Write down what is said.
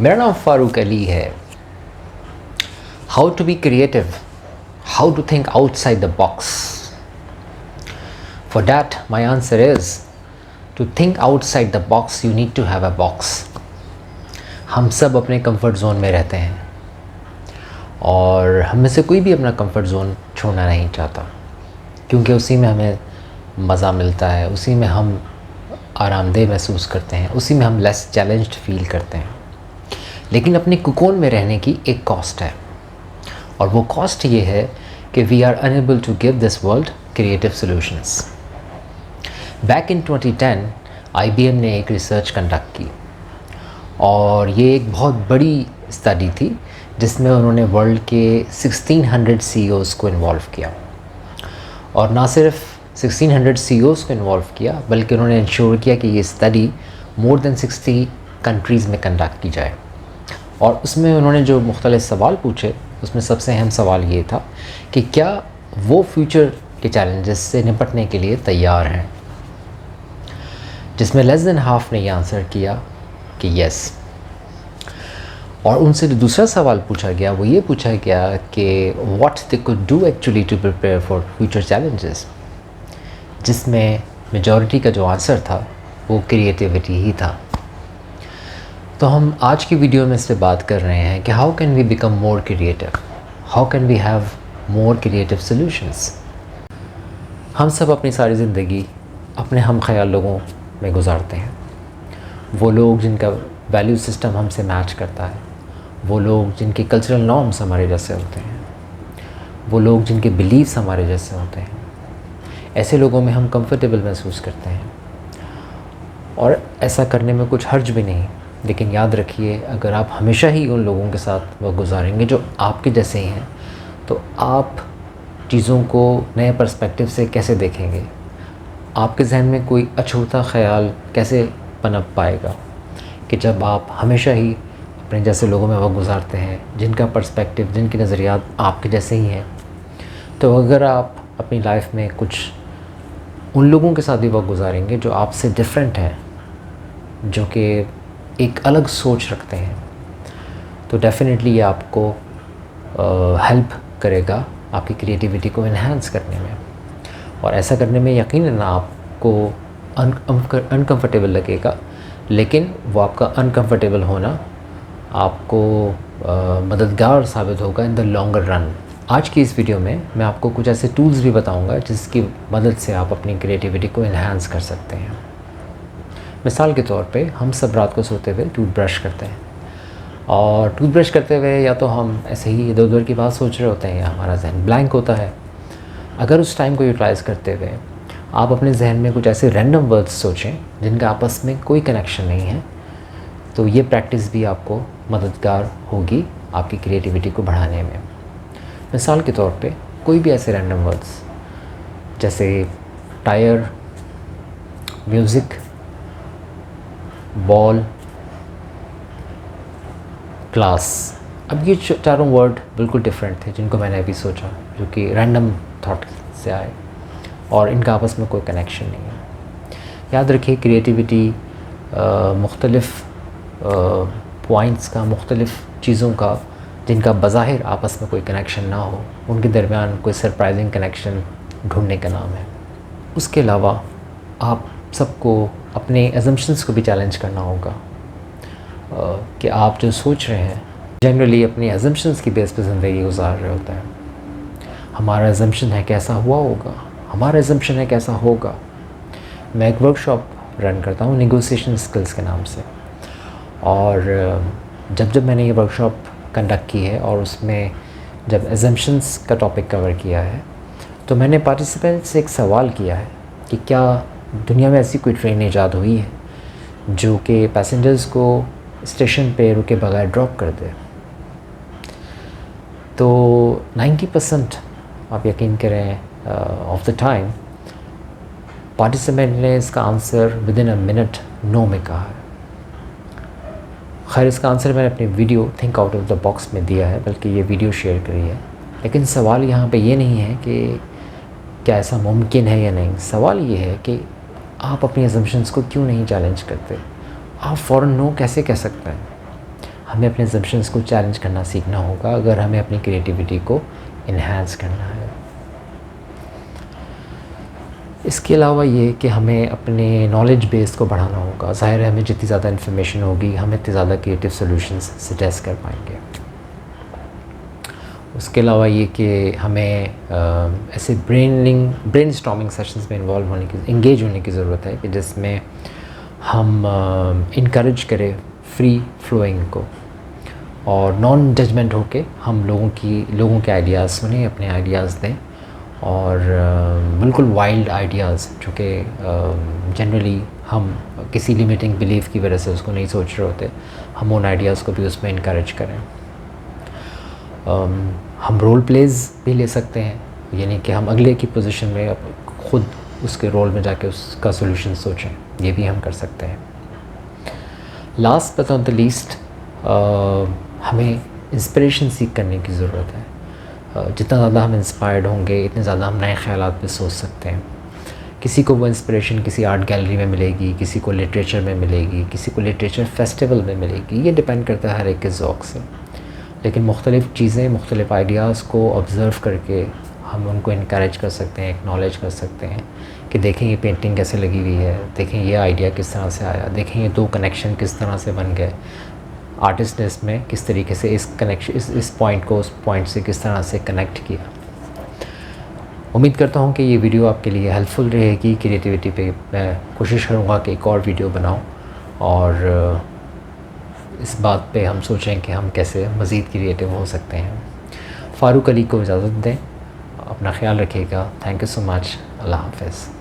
मेरा नाम फ़ारूक अली है। How to be creative, how to think outside the box. For that my answer is to think outside the box you need to have a box. हम सब अपने comfort zone में रहते हैं और हम में से कोई भी अपना कंफर्ट जोन छोड़ना नहीं चाहता, क्योंकि उसी में हमें मज़ा मिलता है, उसी में हम आरामदेह महसूस करते हैं, उसी में हम लेस चैलेंज्ड फील करते हैं। लेकिन अपने कुकोन में रहने की एक कॉस्ट है, और वो कॉस्ट ये है कि we are unable to give this world creative solutions. Back in 2010 IBM ने एक रिसर्च कंडक्ट की, और ये एक बहुत बड़ी स्टडी थी जिसमें उन्होंने वर्ल्ड के 1600 CEOs को इन्वॉल्व किया। और ना सिर्फ 1600 CEOs को इन्वॉल्व किया, बल्कि उन्होंने इंश्योर किया कि ये स्टडी मोर देन 60 कंट्रीज़ में कंडक्ट की जाए। और उसमें उन्होंने जो मुख्तलिफ सवाल पूछे, उसमें सबसे अहम सवाल ये था कि क्या वो फ्यूचर के चैलेंजेस से निपटने के लिए तैयार हैं, जिसमें लेस देन हाफ ने ये आंसर किया कि यस। और उनसे जो दूसरा सवाल पूछा गया वो ये पूछा गया कि what they could do actually to prepare for future challenges, जिसमें मेजॉरिटी का जो आंसर था वो क्रिएटिविटी ही था। तो हम आज की वीडियो में इस पर बात कर रहे हैं कि how can we become more creative, how can we have more creative solutions. हम सब अपनी सारी ज़िंदगी अपने हम ख्याल लोगों में गुजारते हैं। वो लोग जिनका वैल्यू सिस्टम हमसे मैच करता है, वो लोग जिनके कल्चरल नॉर्म्स हमारे जैसे होते हैं, वो लोग जिनके बिलीव्स हमारे जैसे होते हैं, ऐसे लोगों में हम कंफर्टेबल महसूस करते हैं। और ऐसा करने में कुछ हर्ज भी नहीं, लेकिन याद रखिए, अगर आप हमेशा ही उन लोगों के साथ वक्त गुजारेंगे जो आपके जैसे ही हैं, तो आप चीज़ों को नए पर्सपेक्टिव से कैसे देखेंगे, आपके जहन में कोई अछूता ख़याल कैसे पनप पाएगा कि जब आप हमेशा ही अपने जैसे लोगों में वक्त गुजारते हैं, जिनका पर्सपेक्टिव, जिनके नज़रियात आपके जैसे ही हैं। तो अगर आप अपनी लाइफ में कुछ उन लोगों के साथ भी वक्त गुजारेंगे जो आपसे डिफरेंट हैं, जो कि एक अलग सोच रखते हैं, तो डेफ़िनेटली ये आपको हेल्प करेगा आपकी क्रिएटिविटी को इन्हांस करने में। और ऐसा करने में यकीनन आपको अनकंफर्टेबल लगेगा, लेकिन वो आपका अनकंफर्टेबल होना आपको मददगार साबित होगा इन द लॉन्गर रन। आज की इस वीडियो में मैं आपको कुछ ऐसे टूल्स भी बताऊंगा जिसकी मदद से आप अपनी क्रिएटिविटी को इन्हांस कर सकते हैं। मिसाल के तौर पे हम सब रात को सोते हुए टूथब्रश करते हैं, और टूथब्रश करते हुए या तो हम ऐसे ही इधर उधर की बात सोच रहे होते हैं या हमारा जहन ब्लैंक होता है। अगर उस टाइम को यूटिलाइज़ करते हुए आप अपने जहन में कुछ ऐसे रैंडम वर्ड्स सोचें जिनका आपस में कोई कनेक्शन नहीं है, तो ये प्रैक्टिस भी आपको मददगार होगी आपकी क्रिएटिविटी को बढ़ाने में। मिसाल के तौर पे कोई भी ऐसे रैंडम वर्ड्स जैसे टायर, म्यूज़िक, बॉल, क्लास। अब ये चारों वर्ड बिल्कुल डिफरेंट थे जिनको मैंने अभी सोचा, जो कि रैंडम थॉट से आए और इनका आपस में कोई कनेक्शन नहीं है। याद रखिए, क्रिएटिविटी मुख्तलिफ़ पॉइंट्स का, मुख्तलिफ़ चीज़ों का जिनका बज़ाहिर आपस में कोई कनेक्शन ना हो, उनके दरमियान कोई सरप्राइजिंग कनेक्शन ढूंढने का नाम है। उसके अलावा आप सबको अपने एजम्पशंस को भी चैलेंज करना होगा कि आप जो सोच रहे हैं जनरली अपनी एजम्पशंस की बेस पर ज़िंदगी गुजार रहे होते हैं। हमारा एजम्पशन है कैसा हुआ होगा, हमारा एजम्पशन है कैसा होगा। मैं एक वर्कशॉप रन करता हूँ नेगोशिएशन स्किल्स के नाम से, और जब मैंने ये वर्कशॉप कंडक्ट की है और उसमें जब एजम्पशंस का टॉपिक कवर किया है, तो मैंने पार्टिसिपेंट से एक सवाल किया है कि क्या दुनिया में ऐसी कोई ट्रेन ईजाद हुई है जो कि पैसेंजर्स को स्टेशन पे रुके बगैर ड्रॉप कर दे। तो 90% आप यकीन करें ऑफ द टाइम पार्टिसिपेंट ने इसका answer within a minute no में कहा है। खैर, इसका आंसर मैंने अपनी video think out of the box में दिया है, बल्कि ये वीडियो शेयर करी है। लेकिन सवाल यहाँ पे ये नहीं है कि क्या ऐसा मुमकिन है या नहीं। सवाल ये है कि आप अपनी अजम्पशंस को क्यों नहीं चैलेंज करते। आप फ़ौरन नो कैसे कह सकते हैं। हमें अपने assumptions को चैलेंज करना सीखना होगा अगर हमें अपनी क्रिएटिविटी को इन्हांस करना है। इसके अलावा ये कि हमें अपने नॉलेज बेस को बढ़ाना होगा। ज़ाहिर है हमें जितनी ज़्यादा इन्फॉर्मेशन होगी हम इतने ज़्यादा क्रिएटिव सॉल्यूशंस सजेस्ट कर पाएंगे। उसके अलावा ये कि हमें ऐसे ब्रेनस्टॉर्मिंग सेशंस में इंगेज होने की ज़रूरत है कि जिसमें हम इनकरेज करें फ्री फ्लोइंग को और नॉन जजमेंट होके हम लोगों के आइडियाज़ सुने, अपने आइडियाज़ दें और बिल्कुल वाइल्ड आइडियाज़ जो कि जनरली हम किसी लिमिटिंग बिलीफ की वजह से उसको नहीं सोच रहे होते, हम उन आइडियाज़ को भी उसमें इनकरेज करें। हम रोल प्लेज़ भी ले सकते हैं, यानी कि हम अगले की पोजीशन में खुद उसके रोल में जाके उसका सोल्यूशन सोचें, ये भी हम कर सकते हैं। Last but not the least हमें इंस्पिरेशन सीख करने की ज़रूरत है। जितना ज़्यादा हम इंस्पायर्ड होंगे इतने ज़्यादा हम नए ख़यालात पे सोच सकते हैं। किसी को वो इंस्पिरेशन किसी आर्ट गैलरी में मिलेगी, किसी को लिटरेचर में मिलेगी, किसी को लिटरेचर फेस्टिवल में मिलेगी, ये डिपेंड करता है हर एक के ज़ौक़ से। लेकिन मुख्तलिफ़ चीज़ें, मुख्तलिफ़ आइडियाज़ को ऑब्ज़र्व करके हम उनको इनकरेज कर सकते हैं, एक्नॉलेज कर सकते हैं कि देखें ये पेंटिंग कैसे लगी हुई है, देखें ये आइडिया किस तरह से आया, देखें ये दो कनेक्शन किस तरह से बन गए, आर्टिस्ट ने इसमें किस तरीके से इस पॉइंट को उस पॉइंट से किस तरह से कनेक्ट किया। उम्मीद करता हूँ कि ये वीडियो आपके लिए हेल्पफुल रहेगी। क्रिएटिविटी पे मैं कोशिश करूँगा कि एक और वीडियो बनाऊँ और इस बात पे हम सोचें कि हम कैसे मज़ीद क्रिएटिव हो सकते हैं। फ़ारूक अली को इजाज़त दें, अपना ख्याल रखिएगा। Thank you so much. Allah हाफ़िज़।